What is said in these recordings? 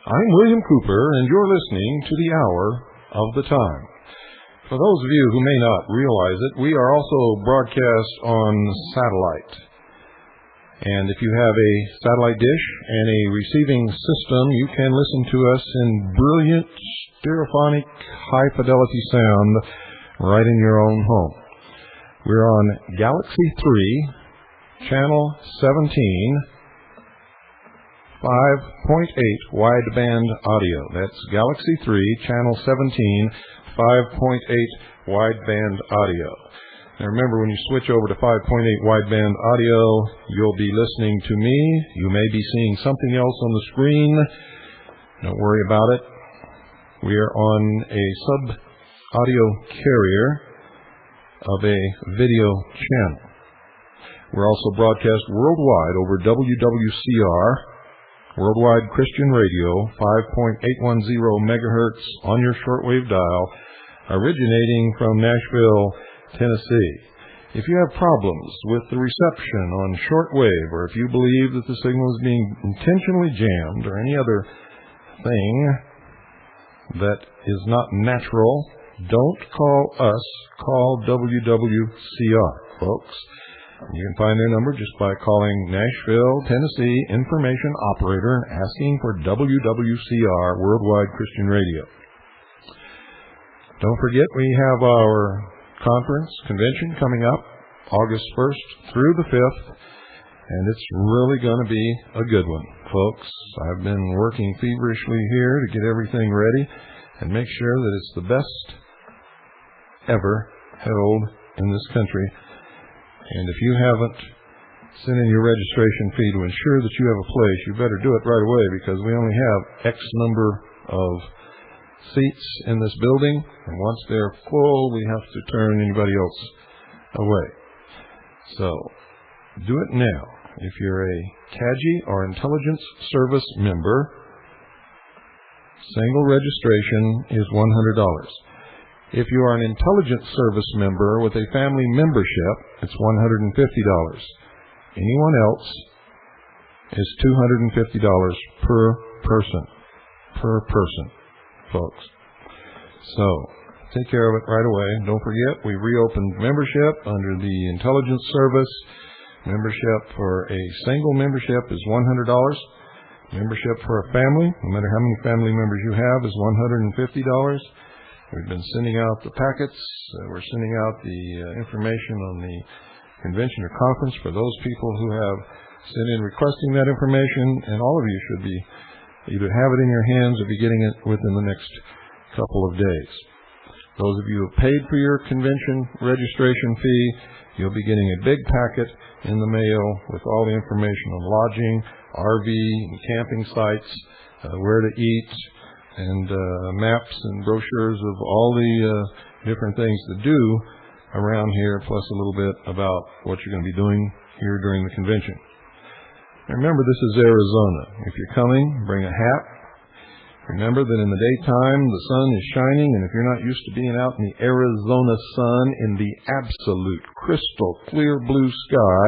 I'm William Cooper, and you're listening to the Hour of the Time. For those of you who may not realize it, we are also broadcast on satellite. And if you have a satellite dish and a receiving system, you can listen to us in brilliant, stereophonic, high-fidelity sound right in your own home. We're on Galaxy 3, Channel 17, 5.8 wideband audio. That's Galaxy 3, Channel 17, 5.8 wideband audio. Now remember, when you switch over to 5.8 wideband audio, you'll be listening to me. You may be seeing something else on the screen. Don't worry about it. We are on a sub-audio carrier of a video channel. We're also broadcast worldwide over WWCR, Worldwide Christian Radio, 5.810 megahertz on your shortwave dial, originating from Nashville, Tennessee. If you have problems with the reception on shortwave, or if you believe that the signal is being intentionally jammed, or any other thing that is not natural, don't call us, call WWCR, folks. You can find their number just by calling Nashville, Tennessee Information Operator, asking for WWCR, Worldwide Christian Radio. Don't forget, we have our convention coming up August 1st through the 5th, and it's really going to be a good one, folks. I've been working feverishly here to get everything ready and make sure that it's the best ever held in this country. And if you haven't sent in your registration fee to ensure that you have a place, you better do it right away, because we only have X number of seats in this building, and once they're full, we have to turn anybody else away. So, do it now. If you're a CAGI or Intelligence Service member, single registration is $100. If you are an Intelligence Service member with a family membership, it's $150. Anyone else is $250 per person, folks. So, take care of it right away. Don't forget, we reopened membership under the Intelligence Service. Membership for a single membership is $100. Membership for a family, no matter how many family members you have, is $150. We've been sending out the packets. We're sending out the information on the convention or conference for those people who have sent in requesting that information, and all of you should be either have it in your hands or be getting it within the next couple of days. Those of you who have paid for your convention registration fee, you'll be getting a big packet in the mail with all the information on lodging, RV, and camping sites, where to eat, and maps and brochures of all the different things to do around here, plus a little bit about what you're going to be doing here during the convention. Remember, this is Arizona. If you're coming, bring a hat. Remember that in the daytime, the sun is shining, and if you're not used to being out in the Arizona sun in the absolute crystal clear blue sky,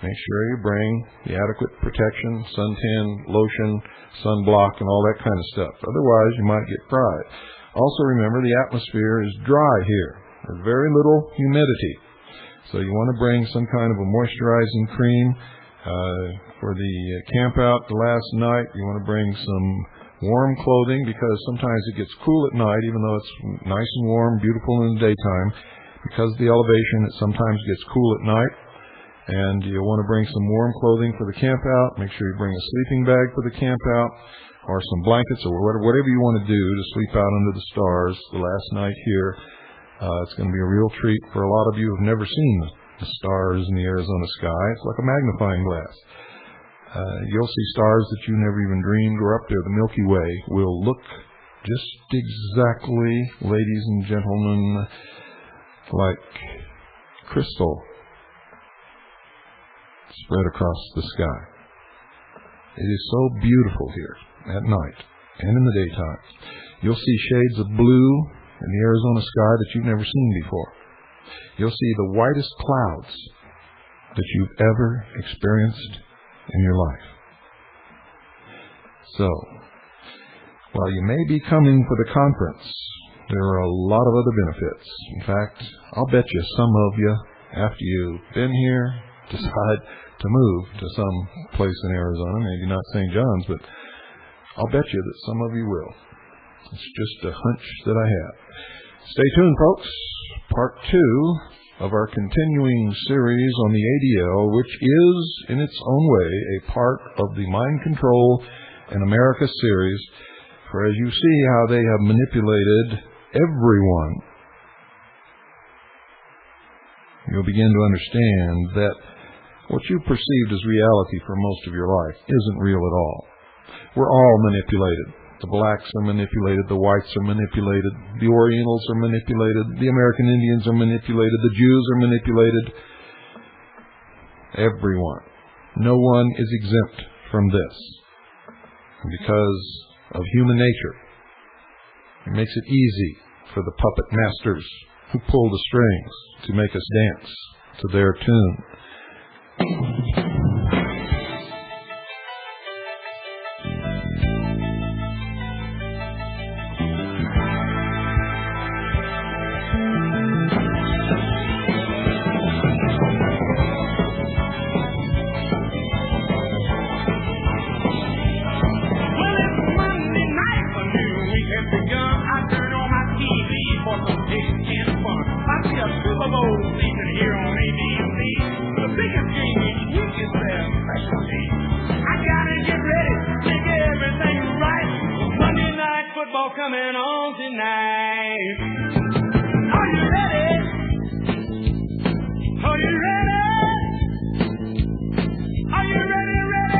make sure you bring the adequate protection, suntan, lotion, sunblock, and all that kind of stuff. Otherwise, you might get fried. Also remember, the atmosphere is dry here. There's very little humidity. So you want to bring some kind of a moisturizing cream. For the camp out the last night, you want to bring some warm clothing, because sometimes it gets cool at night, even though it's nice and warm, beautiful in the daytime. Because of the elevation, it sometimes gets cool at night. And you'll want to bring some warm clothing for the camp out. Make sure you bring a sleeping bag for the camp out, or some blankets, or whatever you want to do to sleep out under the stars the last night here. It's going to be a real treat for a lot of you who have never seen the stars in the Arizona sky. It's like a magnifying glass. You'll see stars that you never even dreamed were up there. The Milky Way will look just exactly, ladies and gentlemen, like crystal spread across the sky. It is so beautiful here at night and in the daytime. You'll see shades of blue in the Arizona sky that you've never seen before. You'll see the whitest clouds that you've ever experienced in your life. So, while you may be coming for the conference, there are a lot of other benefits. In fact, I'll bet you some of you, after you've been here, decide to move to some place in Arizona, maybe not St. John's, but I'll bet you that some of you will. It's just a hunch that I have. Stay tuned, folks. Part 2 of our continuing series on the ADL, which is, in its own way, a part of the Mind Control in America series. For as you see how they have manipulated everyone, you'll begin to understand that what you perceived as reality for most of your life isn't real at all. We're all manipulated. The blacks are manipulated, the whites are manipulated, the Orientals are manipulated, the American Indians are manipulated, the Jews are manipulated. Everyone. No one is exempt from this. Because of human nature, it makes it easy for the puppet masters who pull the strings to make us dance to their tune. Coming on tonight. Are you ready? Are you ready? Are you ready, ready?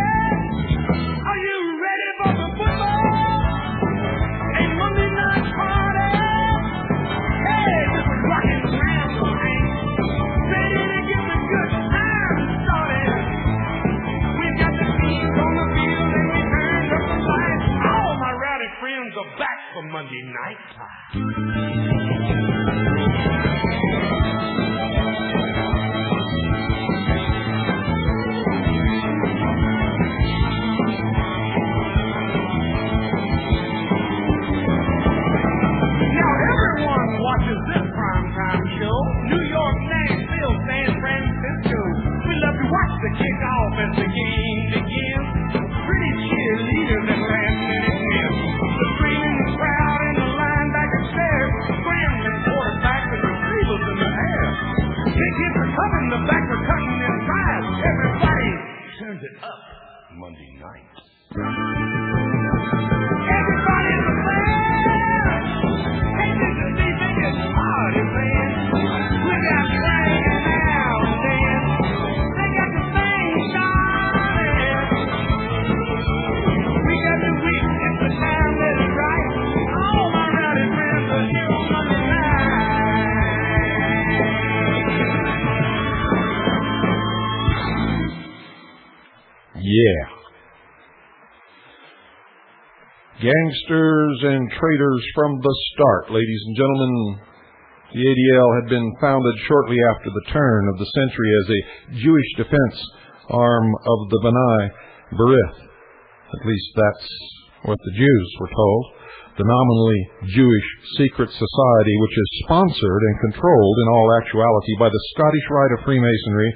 Are you ready for the football? A Monday night party? Hey, this is rockin' Freemasonry. Ready to get the good time started. We've got the teams on the field and we turned up the lights. All my rowdy friends are back for Monday night Now everyone watches this primetime show. New York, Nashville, San Francisco. We love to watch the kickoff as the game begins. Pretty cheerleaders and last-minute wins. The screaming crowd and the linebacker stare. Scrambling quarterbacks and retrievers in the air. Big hits are coming, the backs are cutting inside. Everybody turns it up Monday night. Everybody in the band. Hey, this is the biggest party, man. We got singing now and then. They got the thing started. We got the week, it's the time that is right. All my rowdy friends are here on Monday night. Yeah. Gangsters and traitors from the start, ladies and gentlemen. The ADL had been founded shortly after the turn of the century as a Jewish defense arm of the Bnai, Brith. At least that's what the Jews were told. The nominally Jewish secret society, which is sponsored and controlled in all actuality by the Scottish Rite of Freemasonry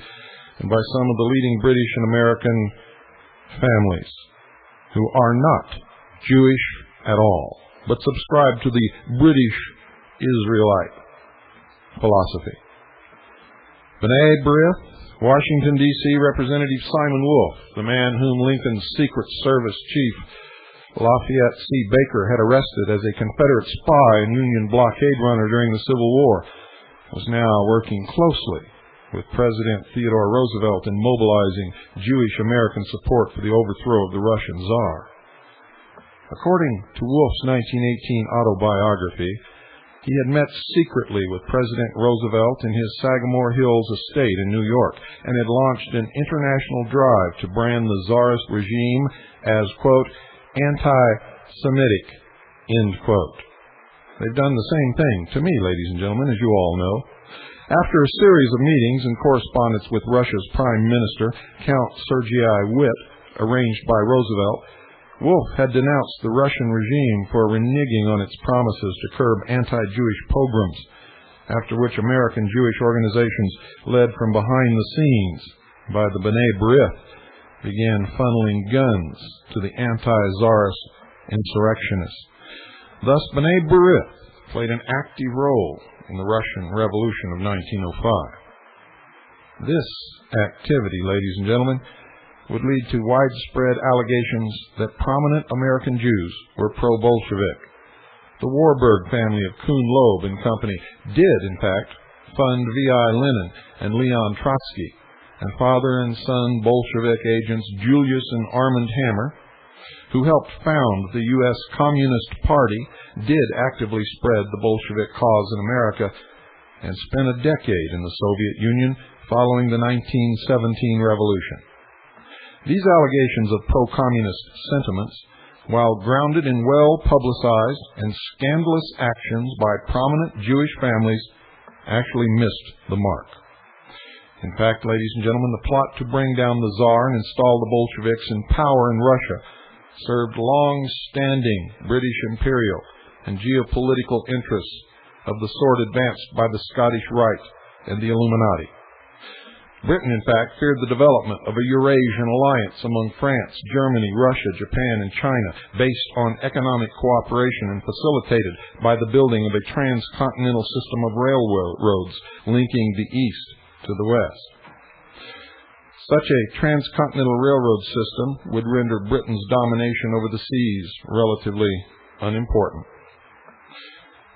and by some of the leading British and American families who are not Jewish at all, but subscribed to the British Israelite philosophy. Bnai Brith, Washington, D.C. Representative Simon Wolfe, the man whom Lincoln's Secret Service chief Lafayette C. Baker had arrested as a Confederate spy and Union blockade runner during the Civil War, was now working closely with President Theodore Roosevelt in mobilizing Jewish American support for the overthrow of the Russian Tsar. According to Wolfe's 1918 autobiography, he had met secretly with President Roosevelt in his Sagamore Hills estate in New York and had launched an international drive to brand the Tsarist regime as, quote, anti-Semitic, end quote. They've done the same thing to me, ladies and gentlemen, as you all know. After a series of meetings and correspondence with Russia's Prime Minister, Count Sergei Witt, arranged by Roosevelt, Wolfe had denounced the Russian regime for reneging on its promises to curb anti-Jewish pogroms, after which American Jewish organizations led from behind the scenes by the Bnai Brith began funneling guns to the anti-Tsarist insurrectionists. Thus, Bnai Brith played an active role in the Russian Revolution of 1905. This activity, ladies and gentlemen, would lead to widespread allegations that prominent American Jews were pro-Bolshevik. The Warburg family of Kuhn, Loeb and Company did, in fact, fund V.I. Lenin and Leon Trotsky, and father and son Bolshevik agents Julius and Armand Hammer, who helped found the U.S. Communist Party, did actively spread the Bolshevik cause in America and spent a decade in the Soviet Union following the 1917 revolution. These allegations of pro-communist sentiments, while grounded in well-publicized and scandalous actions by prominent Jewish families, actually missed the mark. In fact, ladies and gentlemen, the plot to bring down the Tsar and install the Bolsheviks in power in Russia served long-standing British imperial and geopolitical interests of the sort advanced by the Scottish Rite and the Illuminati. Britain, in fact, feared the development of a Eurasian alliance among France, Germany, Russia, Japan, and China based on economic cooperation and facilitated by the building of a transcontinental system of railroads linking the East to the West. Such a transcontinental railroad system would render Britain's domination over the seas relatively unimportant.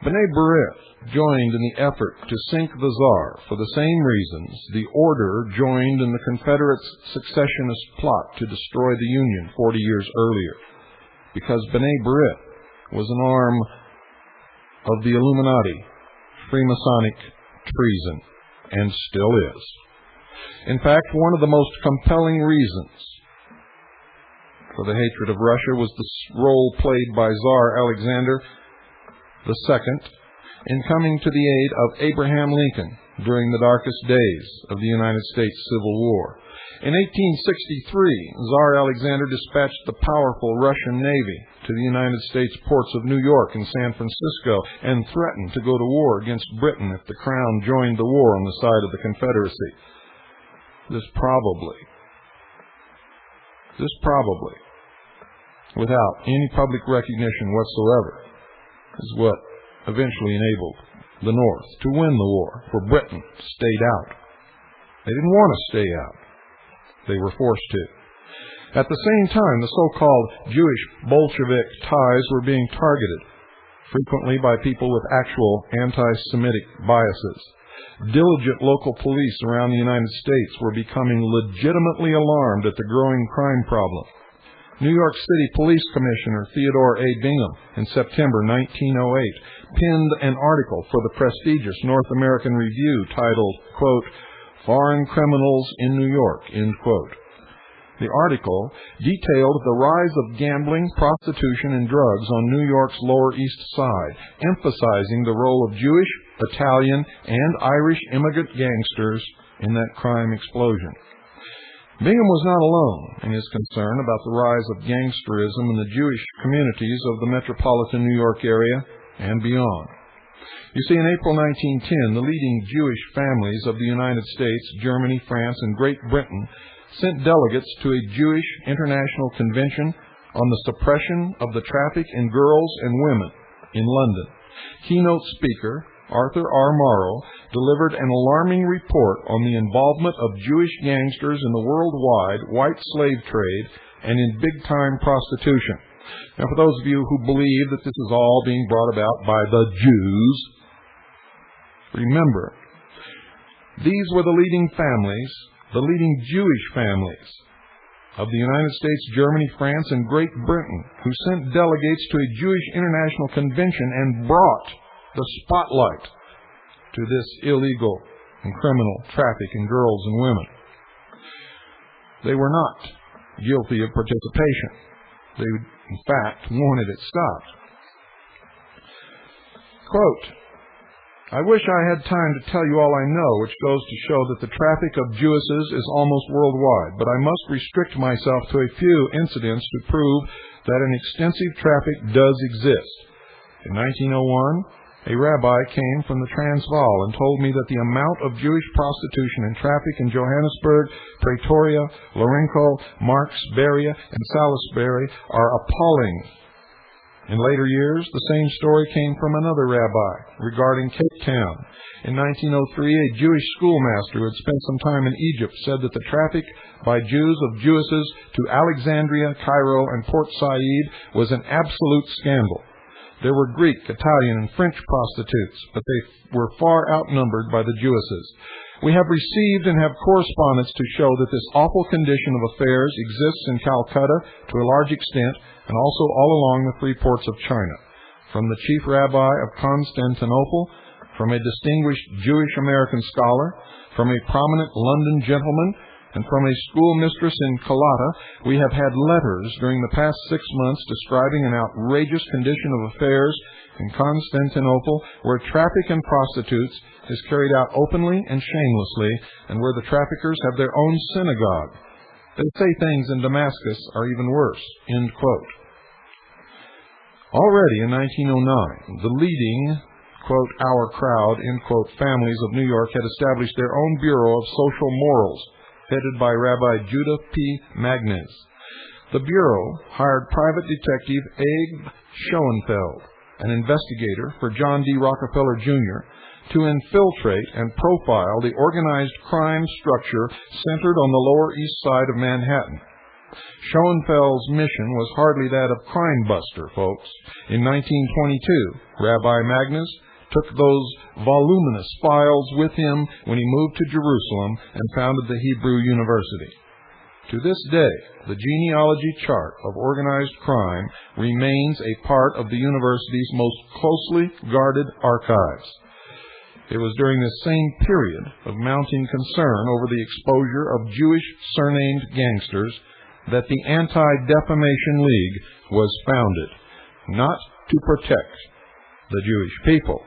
Bnai Brith joined in the effort to sink the Tsar for the same reasons the Order joined in the Confederates' secessionist plot to destroy the Union 40 years earlier, because Bnai Brith was an arm of the Illuminati, Freemasonic treason, and still is. In fact, one of the most compelling reasons for the hatred of Russia was the role played by Tsar Alexander II in coming to the aid of Abraham Lincoln during the darkest days of the United States Civil War. In 1863, Tsar Alexander dispatched the powerful Russian Navy to the United States ports of New York and San Francisco and threatened to go to war against Britain if the Crown joined the war on the side of the Confederacy. This probably, without any public recognition whatsoever, is what eventually enabled the North to win the war, for Britain stayed out. They didn't want to stay out. They were forced to. At the same time, the so-called Jewish Bolshevik ties were being targeted, frequently by people with actual anti-Semitic biases. Diligent local police around the United States were becoming legitimately alarmed at the growing crime problem. New York City Police Commissioner Theodore A. Bingham, in September 1908, penned an article for the prestigious North American Review titled, quote, "Foreign Criminals in New York," end quote. The article detailed the rise of gambling, prostitution, and drugs on New York's Lower East Side, emphasizing the role of Jewish, Italian, and Irish immigrant gangsters in that crime explosion. Bingham was not alone in his concern about the rise of gangsterism in the Jewish communities of the metropolitan New York area and beyond. You see, in April 1910, the leading Jewish families of the United States, Germany, France, and Great Britain sent delegates to a Jewish International Convention on the suppression of the traffic in girls and women in London. Keynote speaker Arthur R. Morrow delivered an alarming report on the involvement of Jewish gangsters in the worldwide white slave trade and in big-time prostitution. Now, for those of you who believe that this is all being brought about by the Jews, remember, these were the leading families, the leading Jewish families of the United States, Germany, France, and Great Britain, who sent delegates to a Jewish International Convention and brought the spotlight to this illegal and criminal traffic in girls and women. They were not guilty of participation. They, in fact, wanted it stopped. Quote, "I wish I had time to tell you all I know, which goes to show that the traffic of Jewesses is almost worldwide, but I must restrict myself to a few incidents to prove that an extensive traffic does exist. In 1901, a rabbi came from the Transvaal and told me that the amount of Jewish prostitution and traffic in Johannesburg, Pretoria, Lourenco, Marx, Beria, and Salisbury are appalling. In later years, the same story came from another rabbi regarding Cape Town. In 1903, a Jewish schoolmaster who had spent some time in Egypt said that the traffic by Jews of Jewesses to Alexandria, Cairo, and Port Said was an absolute scandal. There were Greek, Italian, and French prostitutes, but they were far outnumbered by the Jewesses. We have received and have correspondence to show that this awful condition of affairs exists in Calcutta to a large extent, and also all along the free ports of China. From the chief rabbi of Constantinople, from a distinguished Jewish American scholar, from a prominent London gentleman, and from a schoolmistress in Calcutta, we have had letters during the past 6 months describing an outrageous condition of affairs in Constantinople, where traffic in prostitutes is carried out openly and shamelessly, and where the traffickers have their own synagogue. They say things in Damascus are even worse." End quote. Already in 1909, the leading, quote, "our crowd," end quote, families of New York had established their own Bureau of Social Morals, headed by Rabbi Judah P. Magnes. The Bureau hired private detective Abe Schoenfeld, an investigator for John D. Rockefeller, Jr., to infiltrate and profile the organized crime structure centered on the Lower East Side of Manhattan. Schoenfeld's mission was hardly that of crime buster, folks. In 1922, Rabbi Magnes took those voluminous files with him when he moved to Jerusalem and founded the Hebrew University. To this day, the genealogy chart of organized crime remains a part of the university's most closely guarded archives. It was during this same period of mounting concern over the exposure of Jewish surnamed gangsters that the Anti-Defamation League was founded, not to protect the Jewish people,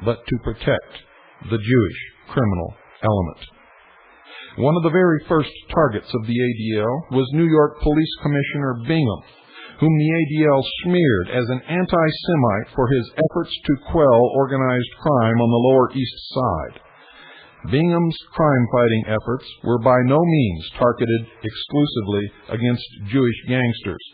but to protect the Jewish criminal element. One of the very first targets of the ADL was New York Police Commissioner Bingham, whom the ADL smeared as an anti-Semite for his efforts to quell organized crime on the Lower East Side. Bingham's crime-fighting efforts were by no means targeted exclusively against Jewish gangsters.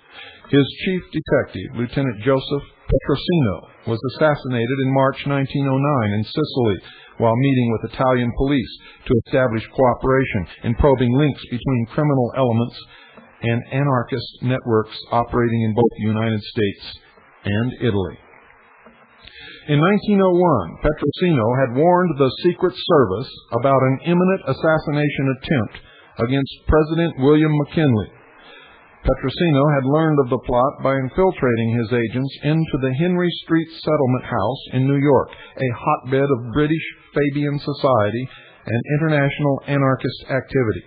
His chief detective, Lieutenant Joseph Petrosino, was assassinated in March 1909 in Sicily while meeting with Italian police to establish cooperation in probing links between criminal elements and anarchist networks operating in both the United States and Italy. In 1901, Petrosino had warned the Secret Service about an imminent assassination attempt against President William McKinley. Petrosino had learned of the plot by infiltrating his agents into the Henry Street Settlement House in New York, a hotbed of British Fabian society and international anarchist activity.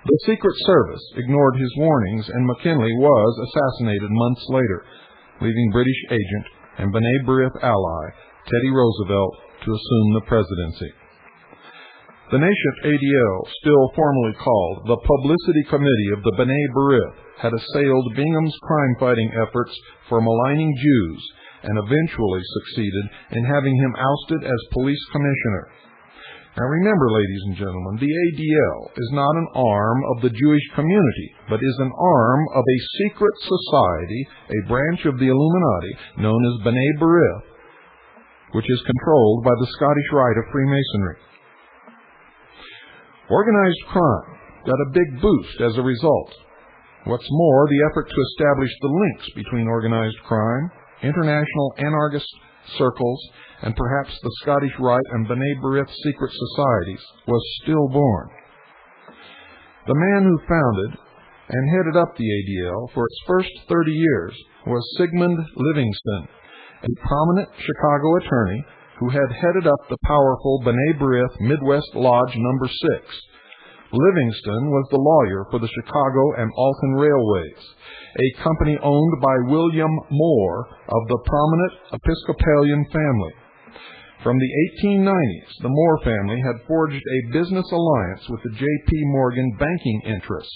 The Secret Service ignored his warnings, and McKinley was assassinated months later, leaving British agent and Bnai Brith ally Teddy Roosevelt to assume the presidency. The nascent ADL, still formally called the Publicity Committee of the Bnai Brith, had assailed Bingham's crime-fighting efforts for maligning Jews and eventually succeeded in having him ousted as police commissioner. Now remember, ladies and gentlemen, the ADL is not an arm of the Jewish community, but is an arm of a secret society, a branch of the Illuminati, known as Bnai Brith, which is controlled by the Scottish Rite of Freemasonry. Organized crime got a big boost as a result. What's more, the effort to establish the links between organized crime, international anarchist circles, and perhaps the Scottish Rite and Bnai Brith secret societies was stillborn. The man who founded and headed up the ADL for its first 30 years was Sigmund Livingston, a prominent Chicago attorney who had headed up the powerful Bnai Brith Midwest Lodge No. 6. Livingston was the lawyer for the Chicago and Alton Railways, a company owned by William Moore of the prominent Episcopalian family. From the 1890s, the Moore family had forged a business alliance with the J.P. Morgan banking interests.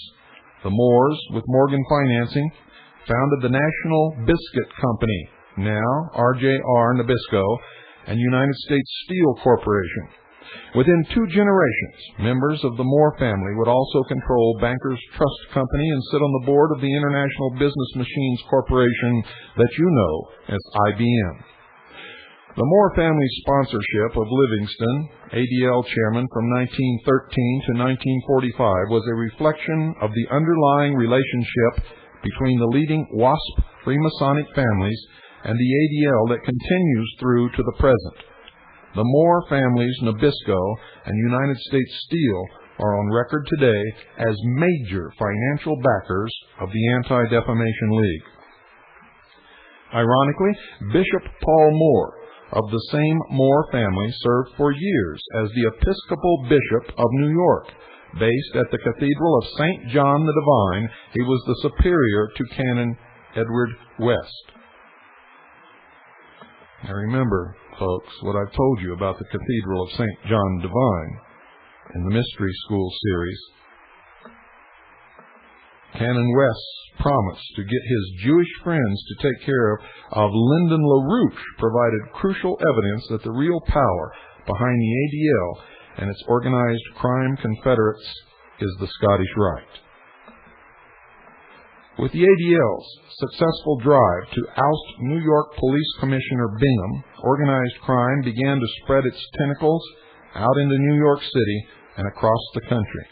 The Moores, with Morgan Financing, founded the National Biscuit Company, now RJR Nabisco, and United States Steel Corporation. Within 2 generations, members of the Moore family would also control Bankers Trust Company and sit on the board of the International Business Machines Corporation that you know as IBM. The Moore family's sponsorship of Livingston, ADL chairman from 1913 to 1945, was a reflection of the underlying relationship between the leading WASP Freemasonic families and the ADL that continues through to the present. The Moore families, Nabisco, and United States Steel are on record today as major financial backers of the Anti-Defamation League. Ironically, Bishop Paul Moore of the same Moore family served for years as the Episcopal Bishop of New York. Based at the Cathedral of St. John the Divine, he was the superior to Canon Edward West. Now remember, folks, what I've told you about the Cathedral of St. John Divine in the Mystery School series. Canon West's promise to get his Jewish friends to take care of Lyndon LaRouche provided crucial evidence that the real power behind the ADL and its organized crime confederates is the Scottish Rite. With the ADL's successful drive to oust New York Police Commissioner Bingham, organized crime began to spread its tentacles out into New York City and across the country.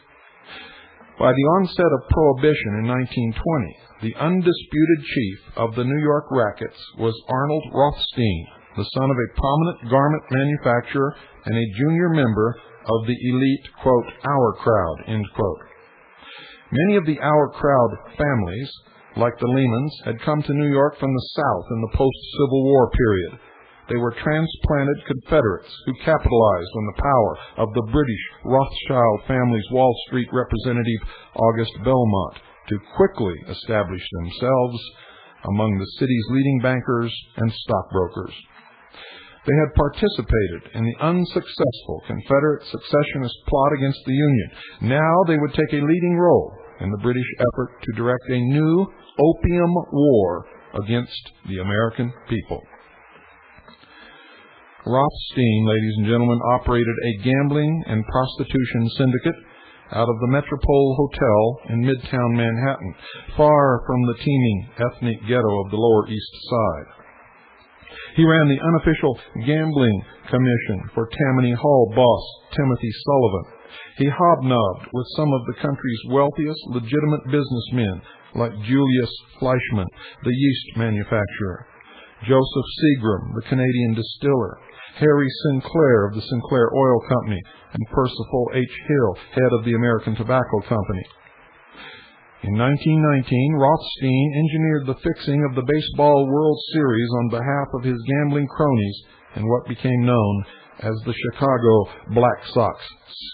By the onset of Prohibition in 1920, the undisputed chief of the New York rackets was Arnold Rothstein, the son of a prominent garment manufacturer and a junior member of the elite, quote, Our Crowd, end quote. Many of the Our Crowd families, like the Lehmans, had come to New York from the South in the post-Civil War period. They were transplanted Confederates who capitalized on the power of the British Rothschild family's Wall Street representative August Belmont to quickly establish themselves among the city's leading bankers and stockbrokers. They had participated in the unsuccessful Confederate secessionist plot against the Union. Now they would take a leading role in the British effort to direct a new opium war against the American people. Rothstein, ladies and gentlemen, operated a gambling and prostitution syndicate out of the Metropole Hotel in Midtown Manhattan, far from the teeming ethnic ghetto of the Lower East Side. He ran the unofficial gambling commission for Tammany Hall boss Timothy Sullivan. He hobnobbed with some of the country's wealthiest legitimate businessmen like Julius Fleischmann, the yeast manufacturer, Joseph Seagram, the Canadian distiller, Harry Sinclair of the Sinclair Oil Company, and Percival H. Hill, head of the American Tobacco Company. In 1919, Rothstein engineered the fixing of the Baseball World Series on behalf of his gambling cronies in what became known as the Chicago Black Sox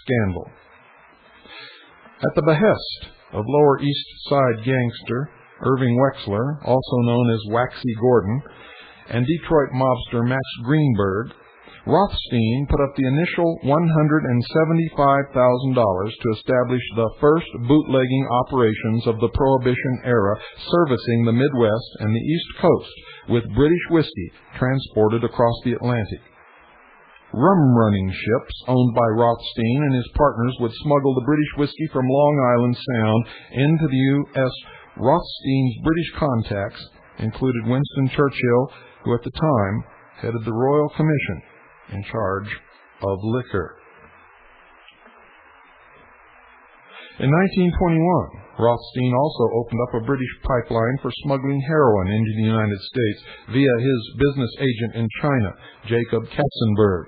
scandal. At the behest of Lower East Side gangster Irving Wexler, also known as Waxy Gordon, and Detroit mobster Max Greenberg, Rothstein put up the initial $175,000 to establish the first bootlegging operations of the Prohibition era, servicing the Midwest and the East Coast with British whiskey transported across the Atlantic. rum-running ships owned by Rothstein and his partners would smuggle the British whiskey from Long Island Sound into the U.S. Rothstein's British contacts included Winston Churchill, who at the time headed the Royal Commission in charge of liquor. In 1921, Rothstein also opened up a British pipeline for smuggling heroin into the United States via his business agent in China, Jacob Katzenberg.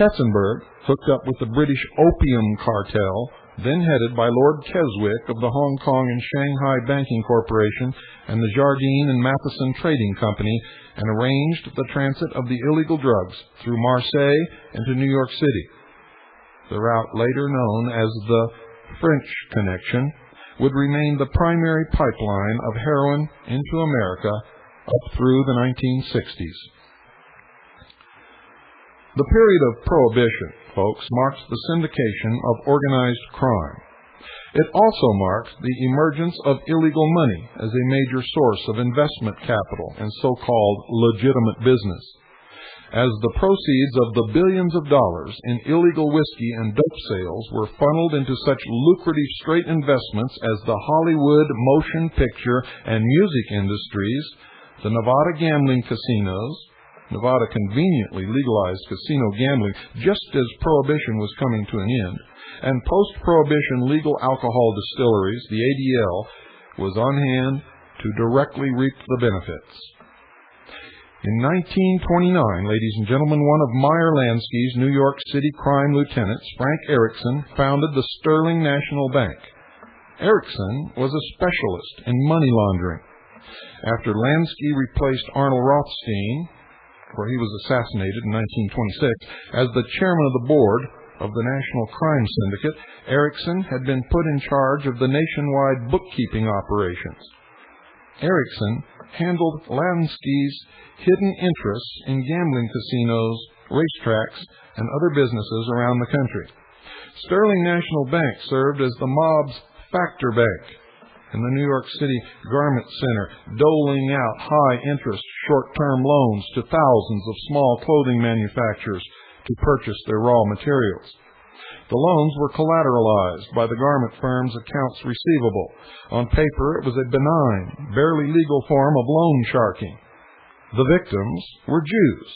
Katzenberg hooked up with the British Opium Cartel, then headed by Lord Keswick of the Hong Kong and Shanghai Banking Corporation and the Jardine and Matheson Trading Company, and arranged the transit of the illegal drugs through Marseille into New York City. The route, later known as the French Connection, would remain the primary pipeline of heroin into America up through the 1960s. The period of Prohibition, folks, marks the syndication of organized crime. It also marks the emergence of illegal money as a major source of investment capital and so-called legitimate business. As the proceeds of the billions of dollars in illegal whiskey and dope sales were funneled into such lucrative straight investments as the Hollywood, motion picture, and music industries, the Nevada gambling casinos — Nevada conveniently legalized casino gambling just as Prohibition was coming to an end — and post-Prohibition legal alcohol distilleries, the ADL, was on hand to directly reap the benefits. In 1929, ladies and gentlemen, one of Meyer Lansky's New York City crime lieutenants, Frank Erickson, founded the Sterling National Bank. Erickson was a specialist in money laundering. After Lansky replaced Arnold Rothstein, where he was assassinated in 1926, as the chairman of the board of the National Crime Syndicate, Erickson had been put in charge of the nationwide bookkeeping operations. Erickson handled Lansky's hidden interests in gambling casinos, racetracks, and other businesses around the country. Sterling National Bank served as the mob's factor bank in the New York City Garment Center, doling out high-interest short-term loans to thousands of small clothing manufacturers to purchase their raw materials. The loans were collateralized by the garment firm's accounts receivable. On paper, it was a benign, barely legal form of loan sharking. The victims were Jews.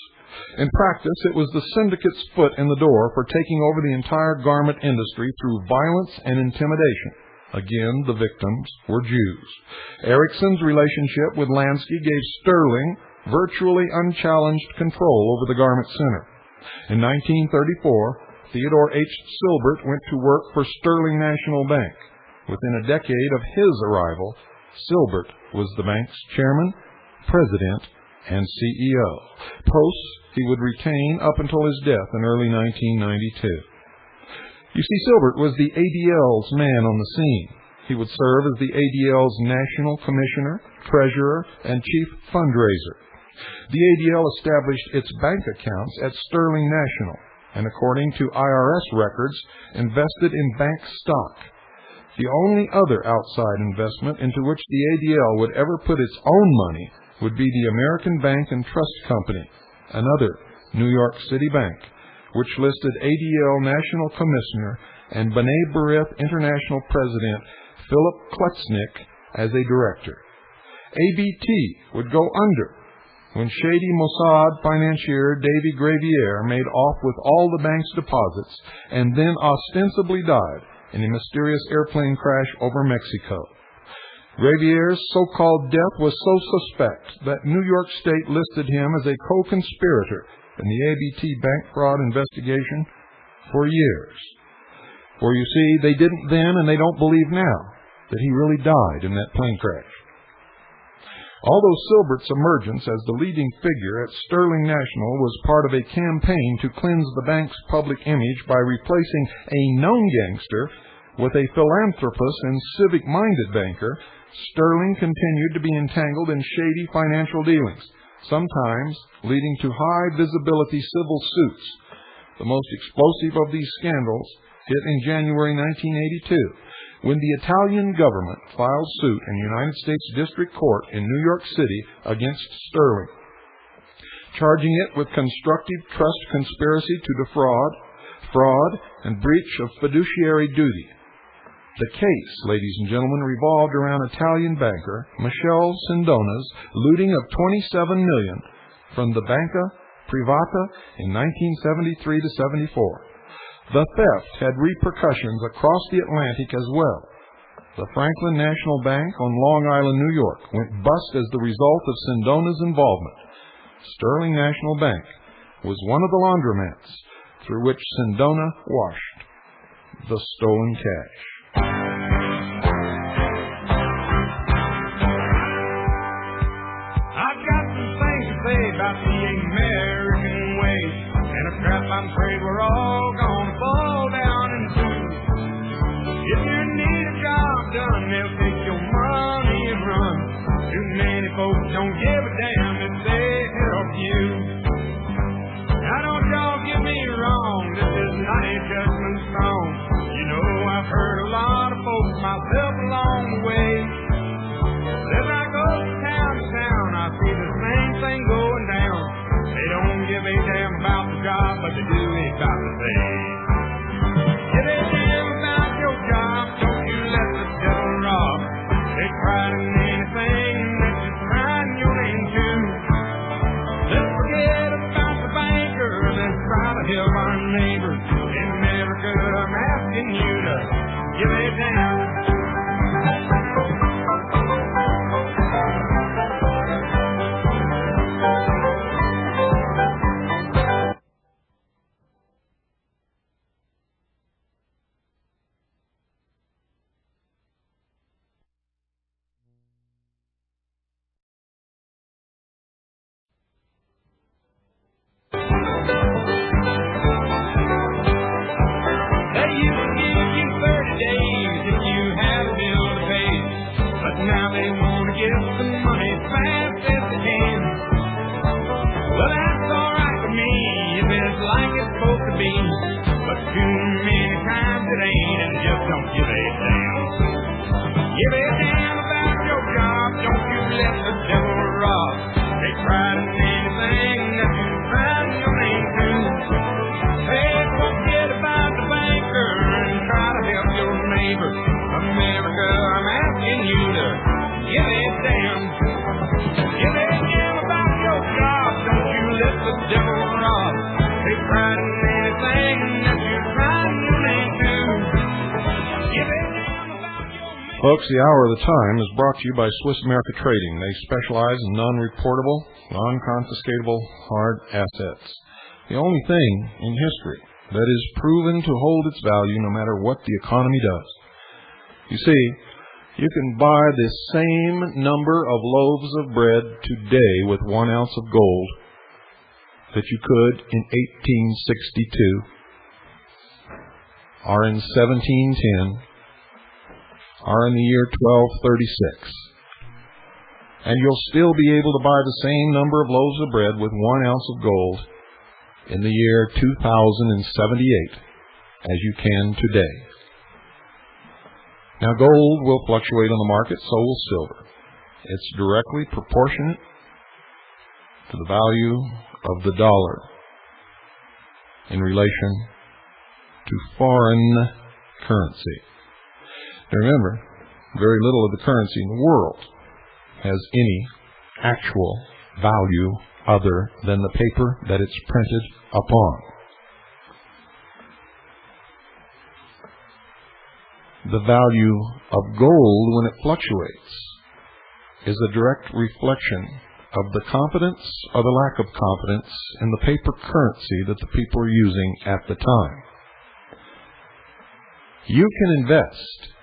In practice, it was the syndicate's foot in the door for taking over the entire garment industry through violence and intimidation. Again, the victims were Jews. Erickson's relationship with Lansky gave Sterling virtually unchallenged control over the garment center. In 1934, Theodore H. Silbert went to work for Sterling National Bank. Within a decade of his arrival, Silbert was the bank's chairman, president, and CEO, posts he would retain up until his death in early 1992. You see, Silbert was the ADL's man on the scene. He would serve as the ADL's national commissioner, treasurer, and chief fundraiser. The ADL established its bank accounts at Sterling National, and according to IRS records, invested in bank stock. The only other outside investment into which the ADL would ever put its own money would be the American Bank and Trust Company, another New York City bank, which listed ADL National Commissioner and Bnai Brith International President Philip Klutznick as a director. ABT would go under when shady Mossad financier Davy Gravier made off with all the bank's deposits and then ostensibly died in a mysterious airplane crash over Mexico. Gravier's so-called death was so suspect that New York State listed him as a co-conspirator in the ABT bank fraud investigation for years. For you see, they didn't then and they don't believe now that he really died in that plane crash. Although Silbert's emergence as the leading figure at Sterling National was part of a campaign to cleanse the bank's public image by replacing a known gangster with a philanthropist and civic-minded banker, Sterling continued to be entangled in shady financial dealings, sometimes leading to high-visibility civil suits. The most explosive of these scandals hit in January 1982, when the Italian government filed suit in United States District Court in New York City against Sterling, charging it with constructive trust conspiracy to defraud, fraud, and breach of fiduciary duty. The case, ladies and gentlemen, revolved around Italian banker Michele Sindona's looting of $27 million from the Banca Privata in 1973 to 74. The theft had repercussions across the Atlantic as well. The Franklin National Bank on Long Island, New York, went bust as the result of Sindona's involvement. Sterling National Bank was one of the laundromats through which Sindona washed the stolen cash. I've got some things to say about the American way, and a trap I'm afraid we're all gonna fall down into. If you need a job done, they'll take your money and run. Too many folks don't give a damn if they help you. Now don't y'all get me wrong, this is not a judgment song. You know I've heard a lot of folks myself along the way. As I go from town to town, I see the same thing going down. They don't give a damn about the job, but they do about the pay. Give a damn about your job, don't you let the devil rob. They try to anything that you're trying your name to. Let's forget about the banker, let's try to help our neighbor. In America, I'm asking you to give a damn. Folks, the Hour of the Time is brought to you by Swiss America Trading. They specialize in non-reportable, non-confiscatable hard assets. The only thing in history that is proven to hold its value no matter what the economy does. You see, you can buy the same number of loaves of bread today with 1 ounce of gold that you could in 1862 or in 1710 or in the year 1236. And you'll still be able to buy the same number of loaves of bread with 1 ounce of gold in the year 2078 as you can today. Now, gold will fluctuate on the market, so will silver. It's directly proportionate to the value of the dollar in relation to foreign currency. Now remember, very little of the currency in the world has any actual value other than the paper that it's printed upon. The value of gold, when it fluctuates, is a direct reflection of the confidence or the lack of confidence in the paper currency that the people are using at the time. You can invest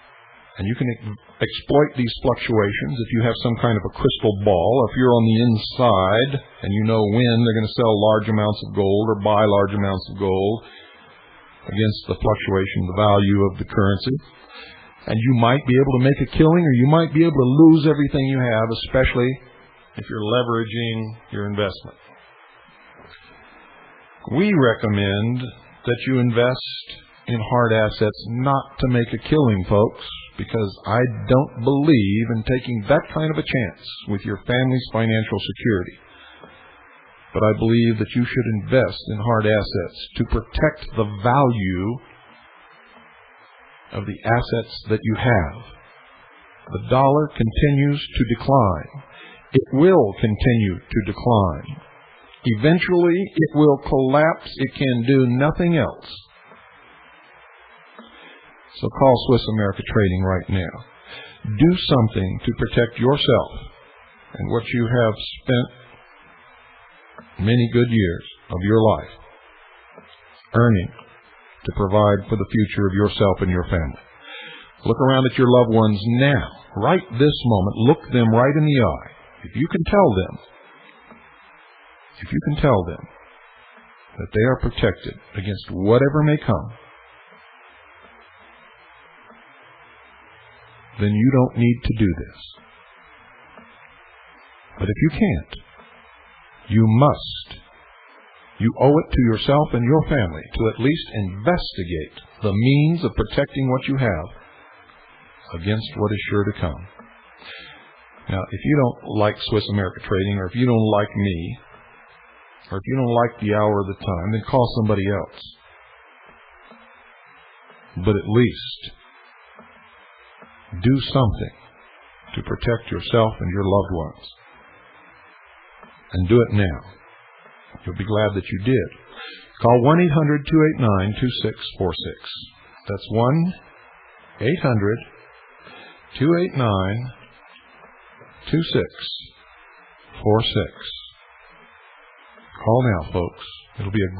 and you can exploit these fluctuations if you have some kind of a crystal ball. If you're on the inside and you know when they're going to sell large amounts of gold or buy large amounts of gold against the fluctuation of the value of the currency. And you might be able to make a killing, or you might be able to lose everything you have, especially if you're leveraging your investment. We recommend that you invest in hard assets not to make a killing, folks, because I don't believe in taking that kind of a chance with your family's financial security. but I believe that you should invest in hard assets to protect the value of the assets that you have. The dollar continues to decline. It will continue to decline. Eventually, it will collapse. It can do nothing else. So call Swiss America Trading right now. Do something to protect yourself and what you have spent many good years of your life earning to provide for the future of yourself and your family. Look around at your loved ones now, right this moment. Look them right in the eye. If you can tell them that they are protected against whatever may come, then you don't need to do this. But if you can't, you must. You owe it to yourself and your family to at least investigate the means of protecting what you have against what is sure to come. Now, if you don't like Swiss America Trading, or if you don't like me, or if you don't like the hour of the time, then call somebody else. But at least do something to protect yourself and your loved ones. And do it now. You'll be glad that you did. Call 1-800-289-2646. That's 1-800-289-2646. Call now, folks. It'll be a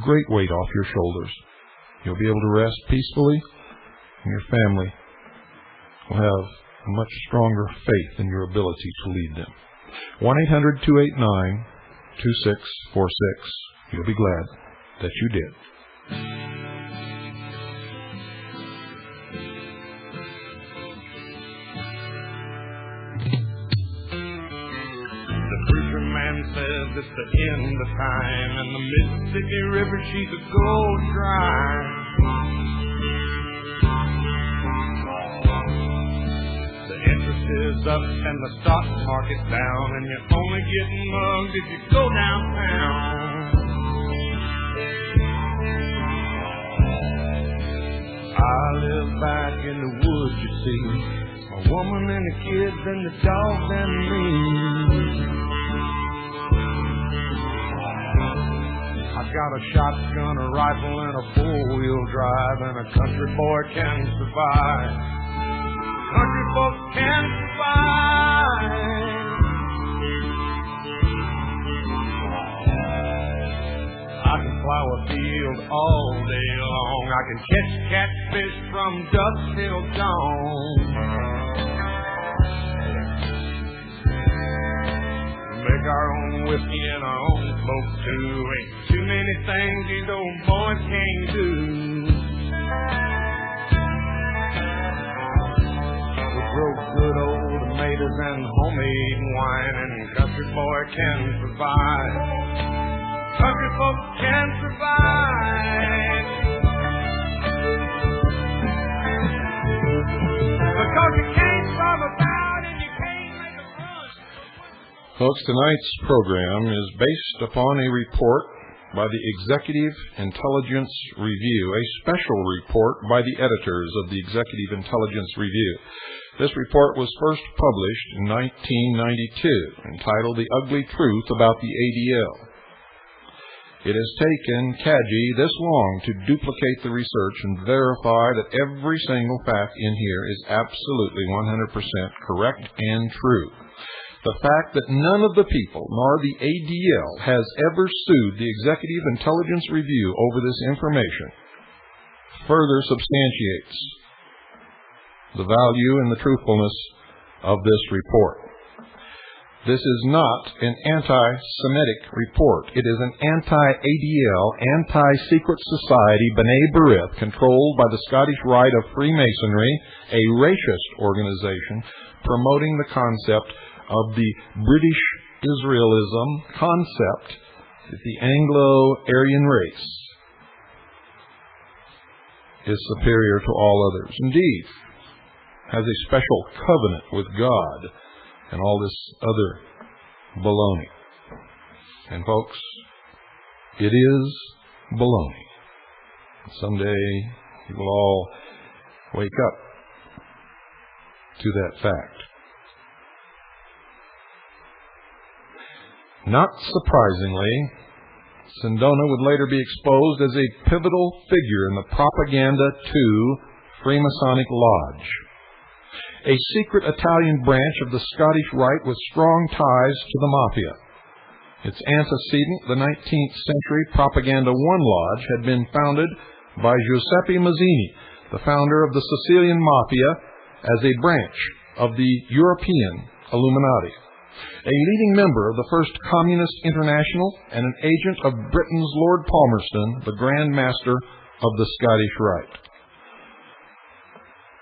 great weight off your shoulders. You'll be able to rest peacefully, and your family will have a much stronger faith in your ability to lead them. 1-800-289-2646. You'll be glad that you did. The preacher man says it's the end of time, and the Mississippi River, she's a gold dry. Is up and the stock market's down, and you're only getting mugged if you go downtown. I live back in the woods, you see, a woman and the kids and the dogs and me. I got a shotgun, a rifle, and a four-wheel drive, and a country boy can survive. Country folks can survive. I can plow a field all day long. I can catch catfish from dusk till dawn. Make our own whiskey and our own smoke too. Ain't too many things these old boys can't do. Grow good old tomatoes and homemade wine, and country boy can survive. Country folks can survive. Because you can't starve about and you can't make a run. Folks, tonight's program is based upon a report by the Executive Intelligence Review, a special report by the editors of the Executive Intelligence Review. This report was first published in 1992, entitled The Ugly Truth About the ADL. It has taken CAGI this long to duplicate the research and verify that every single fact in here is absolutely 100% correct and true. The fact that none of the people, nor the ADL, has ever sued the Executive Intelligence Review over this information further substantiates the value and the truthfulness of this report. This is not an anti-Semitic report. It is an anti-ADL, anti-secret society, Bnai Brith, controlled by the Scottish Rite of Freemasonry, a racist organization promoting the concept of the British Israelism concept that the Anglo-Aryan race is superior to all others. Indeed, has a special covenant with God and all this other baloney. And folks, it is baloney. Someday you will all wake up to that fact. Not surprisingly, Sindona would later be exposed as a pivotal figure in the propaganda to Freemasonic Lodge, a secret Italian branch of the Scottish Rite with strong ties to the Mafia. Its antecedent, the 19th century Propaganda One Lodge, had been founded by Giuseppe Mazzini, the founder of the Sicilian Mafia, as a branch of the European Illuminati, a leading member of the First Communist International and an agent of Britain's Lord Palmerston, the Grand Master of the Scottish Rite.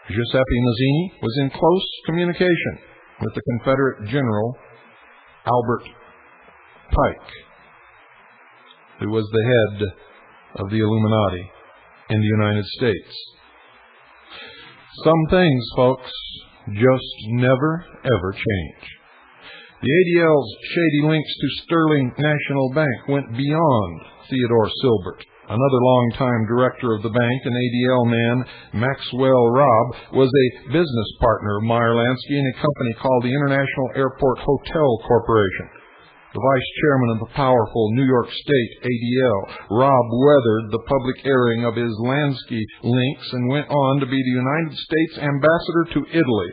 Giuseppe Mazzini was in close communication with the Confederate General Albert Pike, who was the head of the Illuminati in the United States. Some things, folks, just never, ever change. The ADL's shady links to Sterling National Bank went beyond Theodore Silbert. Another longtime director of the bank, an ADL man, Maxwell Robb, was a business partner of Meyer Lansky in a company called the International Airport Hotel Corporation. The vice chairman of the powerful New York State ADL, Robb weathered the public airing of his Lansky links and went on to be the United States ambassador to Italy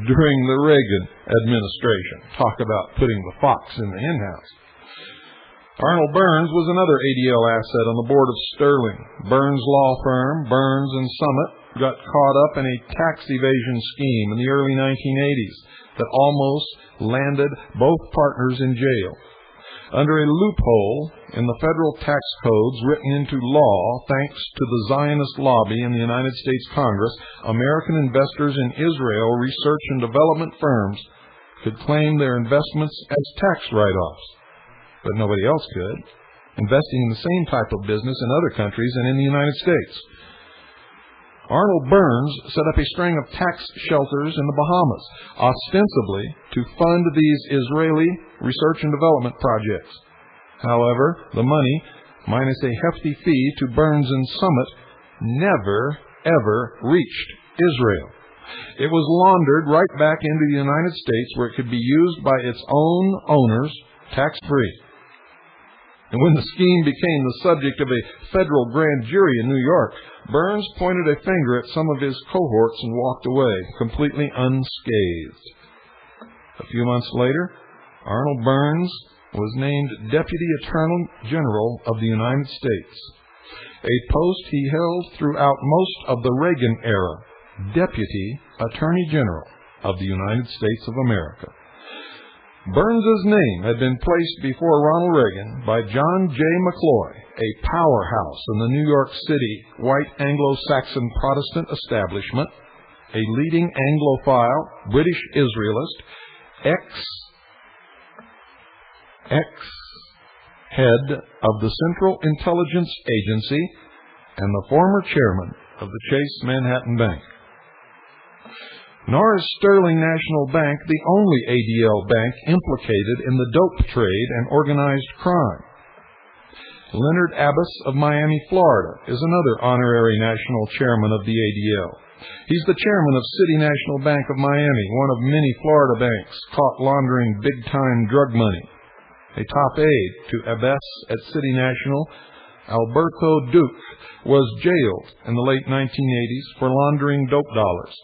during the Reagan administration. Talk about putting the fox in the henhouse. Arnold Burns was another ADL asset on the board of Sterling. Burns' law firm, Burns and Summit, got caught up in a tax evasion scheme in the early 1980s that almost landed both partners in jail. Under a loophole in the federal tax codes written into law, thanks to the Zionist lobby in the United States Congress, American investors in Israel research and development firms could claim their investments as tax write-offs. But nobody else could, investing in the same type of business in other countries and in the United States. Arnold Burns set up a string of tax shelters in the Bahamas, ostensibly to fund these Israeli research and development projects. However, the money, minus a hefty fee to Burns and Summit, never, ever reached Israel. It was laundered right back into the United States, where it could be used by its own owners tax-free. And when the scheme became the subject of a federal grand jury in New York, Burns pointed a finger at some of his cohorts and walked away, completely unscathed. A few months later, Arnold Burns was named Deputy Attorney General of the United States, a post he held throughout most of the Reagan era, Deputy Attorney General of the United States of America. Burns's name had been placed before Ronald Reagan by John J. McCloy, a powerhouse in the New York City white Anglo-Saxon Protestant establishment, a leading Anglophile, British Israelist, ex-head of the Central Intelligence Agency, and the former chairman of the Chase Manhattan Bank. Nor is Sterling National Bank the only ADL bank implicated in the dope trade and organized crime. Leonard Abbas of Miami, Florida, is another honorary national chairman of the ADL. He's the chairman of City National Bank of Miami, one of many Florida banks caught laundering big-time drug money. A top aide to Abbas at City National, Alberto Duque, was jailed in the late 1980s for laundering dope dollars.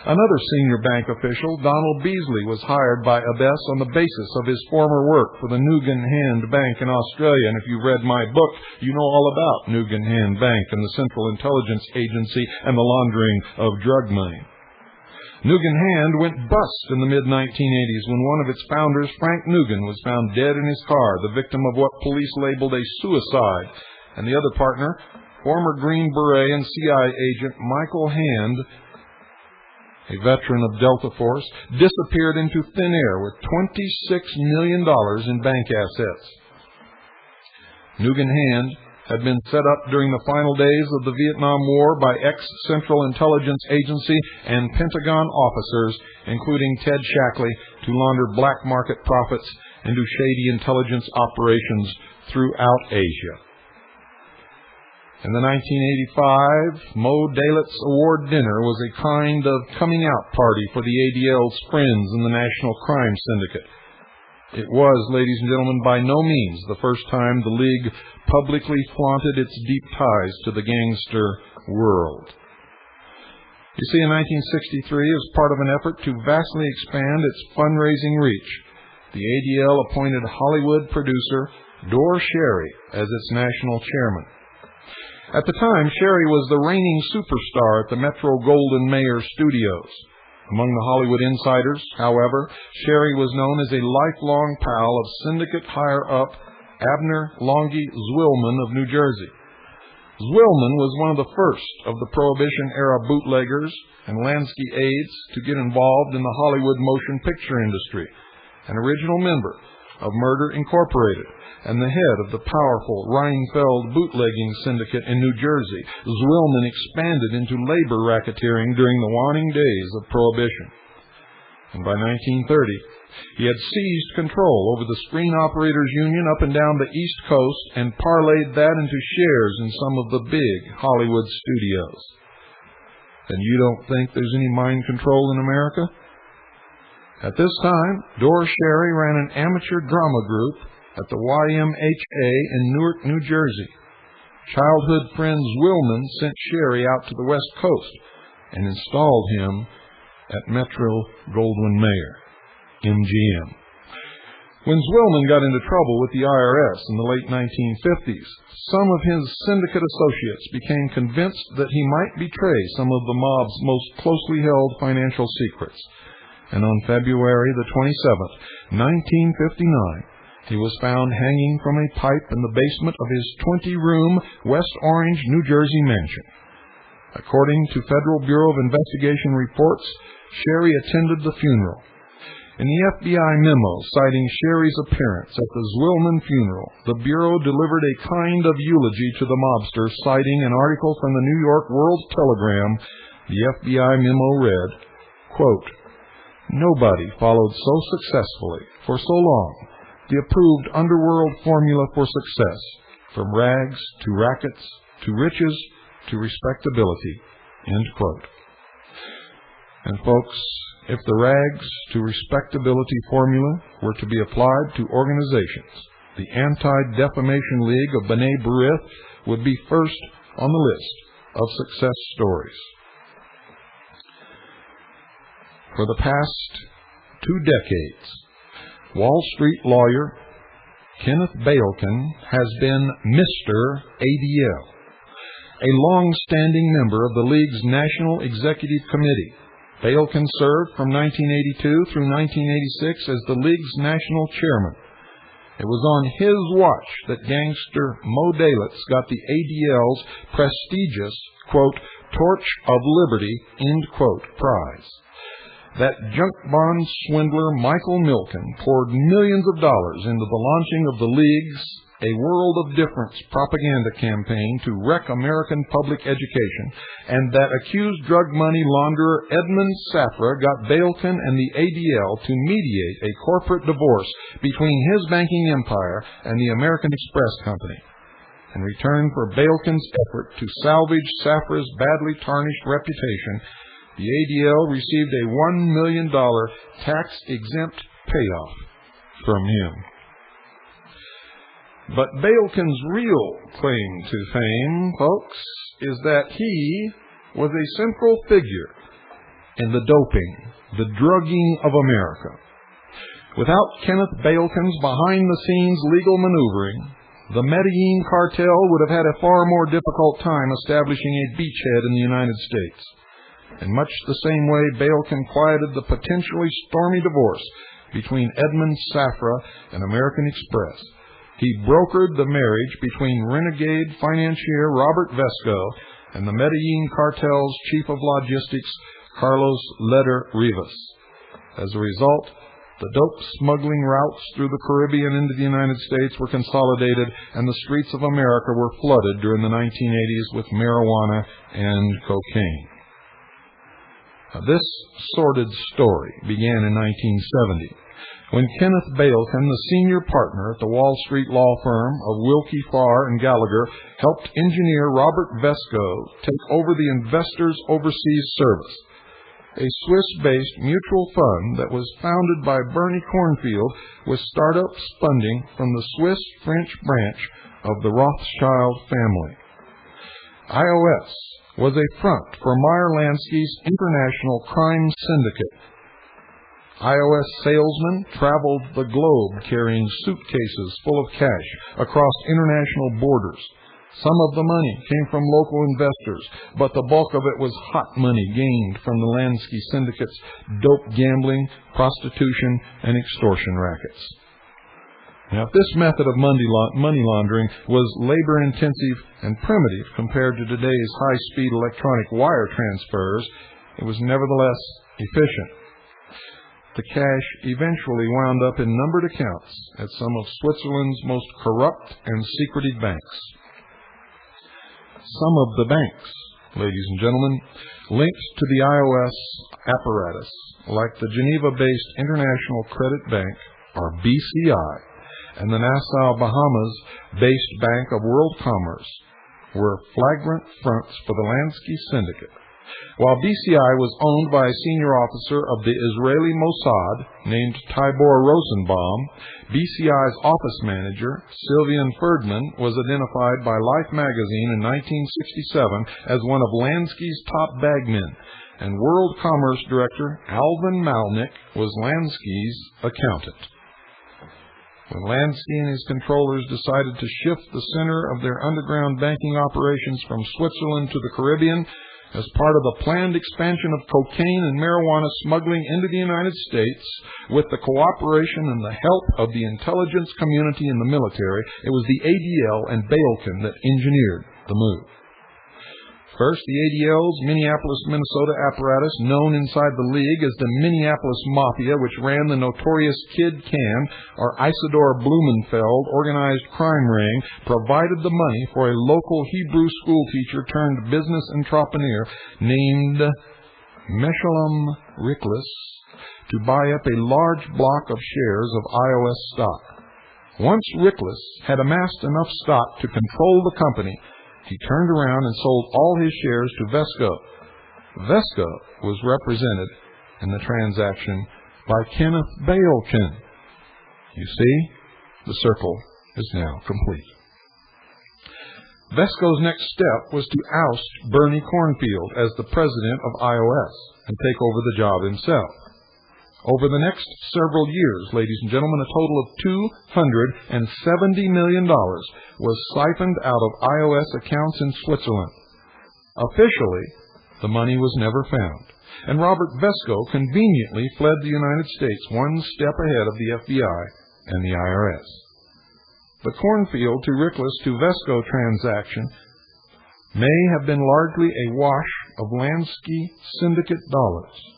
Another senior bank official, Donald Beasley, was hired by Abbas on the basis of his former work for the Nugan Hand Bank in Australia. And if you've read my book, you know all about Nugan Hand Bank and the Central Intelligence Agency and the laundering of drug money. Nugan Hand went bust in the mid-1980s when one of its founders, Frank Nugan, was found dead in his car, the victim of what police labeled a suicide. And the other partner, former Green Beret and CIA agent Michael Hand, a veteran of Delta Force, disappeared into thin air with $26 million in bank assets. Nugan Hand had been set up during the final days of the Vietnam War by ex-Central Intelligence Agency and Pentagon officers, including Ted Shackley, to launder black market profits into shady intelligence operations throughout Asia. And the 1985 Mo Dalitz Award dinner was a kind of coming-out party for the ADL's friends in the National Crime Syndicate. It was, ladies and gentlemen, by no means the first time the League publicly flaunted its deep ties to the gangster world. You see, in 1963, as part of an effort to vastly expand its fundraising reach, the ADL appointed Hollywood producer Dor Sherry as its national chairman. At the time, Sherry was the reigning superstar at the Metro-Goldwyn-Mayer studios. Among the Hollywood insiders, however, Sherry was known as a lifelong pal of syndicate higher-up Abner Longy Zwillman of New Jersey. Zwillman was one of the first of the Prohibition-era bootleggers and Lansky aides to get involved in the Hollywood motion picture industry, an original member of Murder Incorporated, and the head of the powerful Reinfeld bootlegging syndicate in New Jersey. Zwillman expanded into labor racketeering during the waning days of Prohibition. And by 1930, he had seized control over the Screen Operators Union up and down the East Coast and parlayed that into shares in some of the big Hollywood studios. And you don't think there's any mind control in America? At this time, Dor Sherry ran an amateur drama group at the YMHA in Newark, New Jersey. Childhood friend Zwillman sent Sherry out to the West Coast and installed him at Metro-Goldwyn-Mayer, MGM. When Zwillman got into trouble with the IRS in the late 1950s, some of his syndicate associates became convinced that he might betray some of the mob's most closely held financial secrets. And on February the 27th, 1959, he was found hanging from a pipe in the basement of his 20-room West Orange, New Jersey mansion. According to Federal Bureau of Investigation reports, Sherry attended the funeral. In the FBI memo citing Sherry's appearance at the Zwillman funeral, the Bureau delivered a kind of eulogy to the mobster, citing an article from the New York World Telegram. The FBI memo read, quote, "Nobody followed so successfully for so long the approved underworld formula for success, from rags to rackets to riches to respectability," end quote. And folks, if the rags to respectability formula were to be applied to organizations, the Anti-Defamation League of Bnai Brith would be first on the list of success stories. For the past 2 decades, Wall Street lawyer Kenneth Balekin has been Mr. ADL, a long-standing member of the League's National Executive Committee. Balekin served from 1982 through 1986 as the League's national chairman. It was on his watch that gangster Mo Dalitz got the ADL's prestigious, quote, Torch of Liberty, end quote, prize. That junk bond swindler Michael Milton poured millions of dollars into the launching of the League's A World of Difference propaganda campaign to wreck American public education, and that accused drug money launderer Edmund Safra got Balekin and the ADL to mediate a corporate divorce between his banking empire and the American Express Company. In return for Balekin's effort to salvage Safra's badly tarnished reputation, the ADL received a $1 million tax-exempt payoff from him. But Balekin's real claim to fame, folks, is that he was a central figure in the doping, the drugging of America. Without Kenneth Balekin's behind-the-scenes legal maneuvering, the Medellin cartel would have had a far more difficult time establishing a beachhead in the United States. In much the same way Balekin quieted the potentially stormy divorce between Edmund Safra and American Express, he brokered the marriage between renegade financier Robert Vesco and the Medellin cartel's chief of logistics, Carlos Leder Rivas. As a result, the dope smuggling routes through the Caribbean into the United States were consolidated, and the streets of America were flooded during the 1980s with marijuana and cocaine. This sordid story began in 1970, when Kenneth Balekin, the senior partner at the Wall Street law firm of Wilkie Farr and Gallagher, helped engineer Robert Vesco take over the Investors Overseas Service, a Swiss-based mutual fund that was founded by Bernie Cornfield with startup funding from the Swiss-French branch of the Rothschild family. IOS was a front for Meyer Lansky's international crime syndicate. IOS salesmen traveled the globe carrying suitcases full of cash across international borders. Some of the money came from local investors, but the bulk of it was hot money gained from the Lansky syndicate's dope gambling, prostitution, and extortion rackets. Now, if this method of money laundering was labor-intensive and primitive compared to today's high-speed electronic wire transfers, it was nevertheless efficient. The cash eventually wound up in numbered accounts at some of Switzerland's most corrupt and secretive banks. Some of the banks, ladies and gentlemen, linked to the IOS apparatus, like the Geneva-based International Credit Bank, or BCI, and the Nassau, Bahamas-based Bank of World Commerce, were flagrant fronts for the Lansky syndicate. While BCI was owned by a senior officer of the Israeli Mossad named Tibor Rosenbaum, BCI's office manager, Sylvian Ferdman, was identified by Life magazine in 1967 as one of Lansky's top bagmen, and World Commerce Director Alvin Malnick was Lansky's accountant. When Lansky and his controllers decided to shift the center of their underground banking operations from Switzerland to the Caribbean, as part of the planned expansion of cocaine and marijuana smuggling into the United States, with the cooperation and the help of the intelligence community and the military, it was the ADL and Balekin that engineered the move. First, the ADL's Minneapolis, Minnesota apparatus, known inside the League as the Minneapolis Mafia, which ran the notorious Kid Can, or Isidore Blumenfeld, organized crime ring, provided the money for a local Hebrew schoolteacher turned business entrepreneur named Meshulam Riklis to buy up a large block of shares of IOS stock. Once Riklis had amassed enough stock to control the company, he turned around and sold all his shares to Vesco. Vesco was represented in the transaction by Kenneth Balekin. You see, the circle is now complete. Vesco's next step was to oust Bernie Cornfield as the president of IOS and take over the job himself. Over the next several years, ladies and gentlemen, a total of $270 million was siphoned out of IOS accounts in Switzerland. Officially, the money was never found, and Robert Vesco conveniently fled the United States one step ahead of the FBI and the IRS. The Cornfield to Riklis to Vesco transaction may have been largely a wash of Lansky syndicate dollars.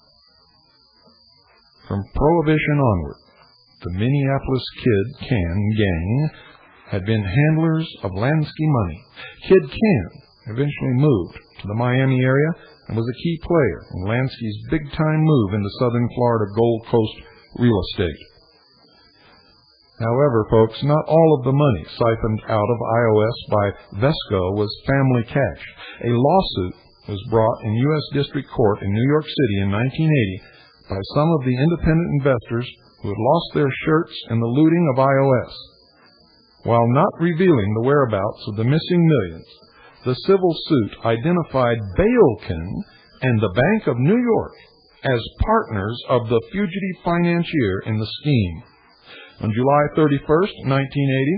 From Prohibition onward, the Minneapolis Kid Can gang had been handlers of Lansky money. Kid Can eventually moved to the Miami area and was a key player in Lansky's big-time move into southern Florida Gold Coast real estate. However, folks, not all of the money siphoned out of IOS by Vesco was family cash. A lawsuit was brought in U.S. District Court in New York City in 1980 by some of the independent investors who had lost their shirts in the looting of IOS. While not revealing the whereabouts of the missing millions, the civil suit identified Balekin and the Bank of New York as partners of the fugitive financier in the scheme. On July 31st, 1980,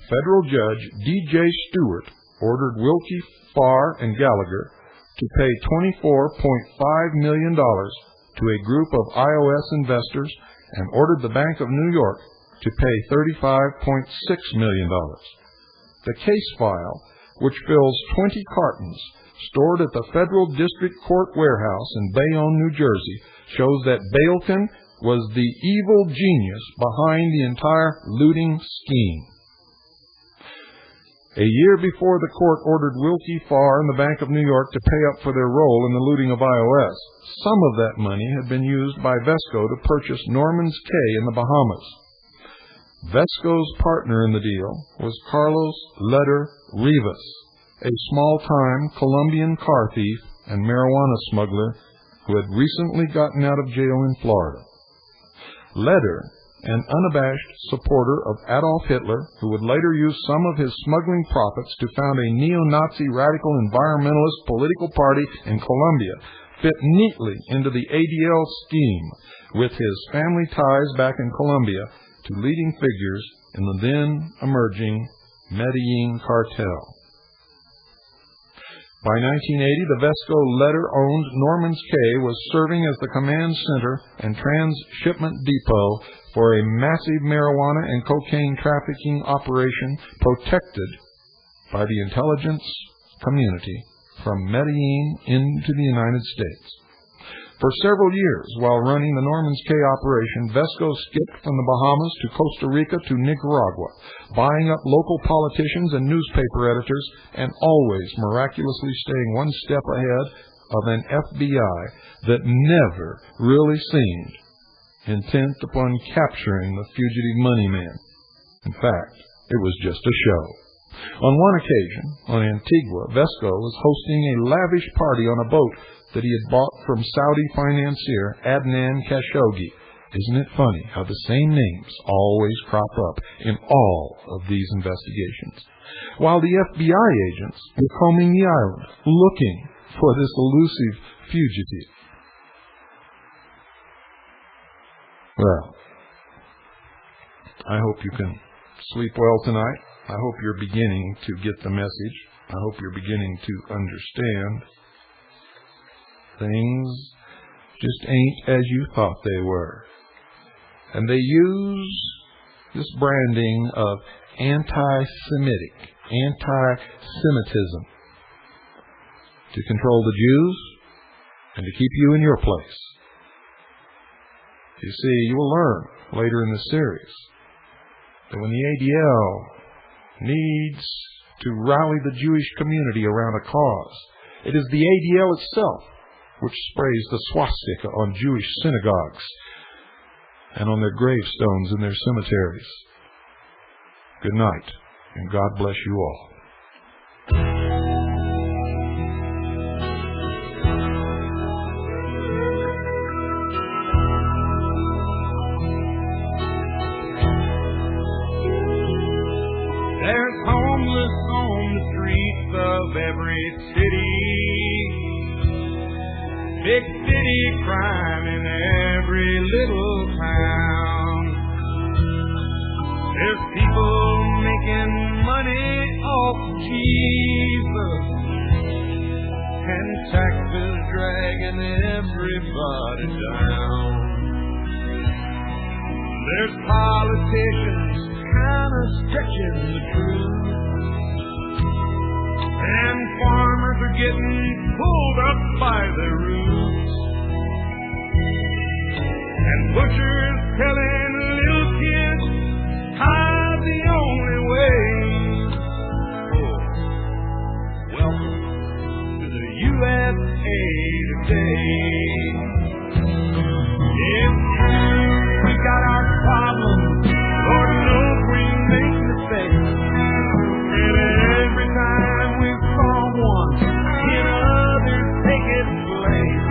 federal judge D.J. Stewart ordered Wilkie Farr and Gallagher to pay $24.5 million to a group of IOS investors and ordered the Bank of New York to pay $35.6 million. The case file, which fills 20 cartons stored at the Federal District Court warehouse in Bayonne, New Jersey, shows that Balekin was the evil genius behind the entire looting scheme. A year before the court ordered Wilkie Farr and the Bank of New York to pay up for their role in the looting of IOS, some of that money had been used by Vesco to purchase Norman's Cay in the Bahamas. Vesco's partner in the deal was Carlos Letter Rivas, a small-time Colombian car thief and marijuana smuggler who had recently gotten out of jail in Florida. Letter, an unabashed supporter of Adolf Hitler, who would later use some of his smuggling profits to found a neo-Nazi radical environmentalist political party in Colombia, fit neatly into the ADL scheme, with his family ties back in Colombia to leading figures in the then-emerging Medellin cartel. By 1980, the Vesco Letter-owned Norman's Cay was serving as the command center and transshipment depot for a massive marijuana and cocaine trafficking operation protected by the intelligence community from Medellin into the United States. For several years, while running the Norman's Cay operation, Vesco skipped from the Bahamas to Costa Rica to Nicaragua, buying up local politicians and newspaper editors, and always miraculously staying one step ahead of an FBI that never really seemed intent upon capturing the fugitive money man. In fact, it was just a show. On one occasion, on Antigua, Vesco was hosting a lavish party on a boat that he had bought from Saudi financier Adnan Khashoggi. Isn't it funny how the same names always crop up in all of these investigations? While the FBI agents were combing the island, looking for this elusive fugitive. Well, I hope you can sleep well tonight. I hope you're beginning to get the message. I hope you're beginning to understand things just ain't as you thought they were. And they use this branding of anti-Semitic, anti-Semitism to control the Jews and to keep you in your place. You see, you will learn later in the series that when the ADL needs to rally the Jewish community around a cause, it is the ADL itself which sprays the swastika on Jewish synagogues and on their gravestones in their cemeteries. Good night, and God bless you all. There's homeless on the streets of every city. Big city crime in every little town. There's people making money off Jesus, and taxes dragging everybody down. There's politicians kind of stretching the truth, and farmers are getting pulled up by their roots, and butchers telling little kids high's the only way. Oh, welcome to the USA today. It's true, we got our problems, Lord knows we make mistakes, and every time we solve one, in others take its place.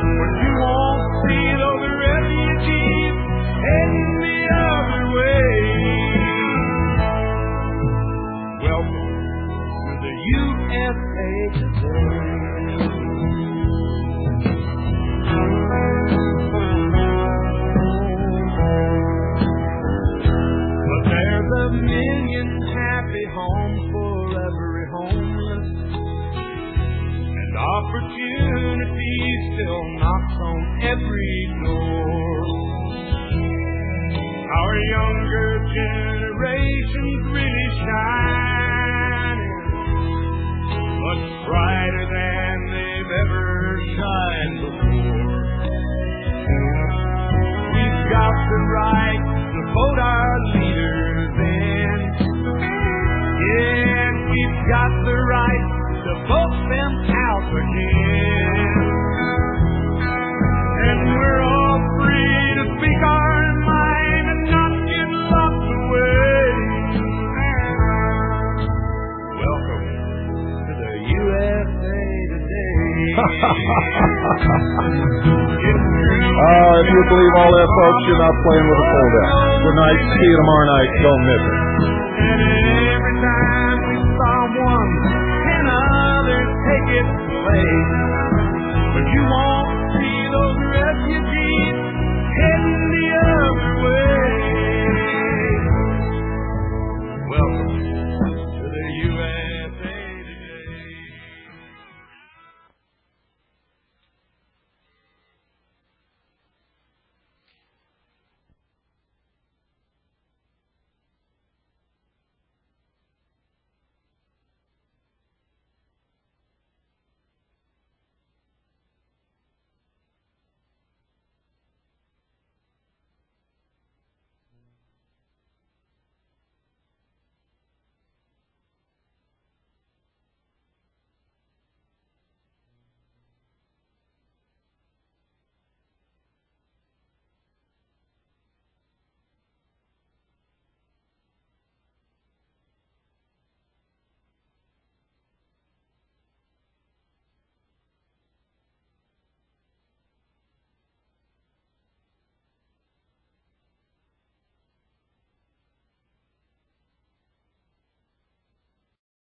But you won't see those refugees heading the other way. Welcome to the USA today. But there's a million happy homes for every homeless, and opportunity still knocks on every door. Our younger generation's really shining, much brighter than they've ever shined before. We've got the right to vote our leaders in. Yeah. we've got the right to vote them out again. And we're all free to speak our mind and not get locked away. Welcome to the USA today. If you believe all that, folks, you're not playing with a fold-out. Good night. See you tomorrow night. Don't miss it.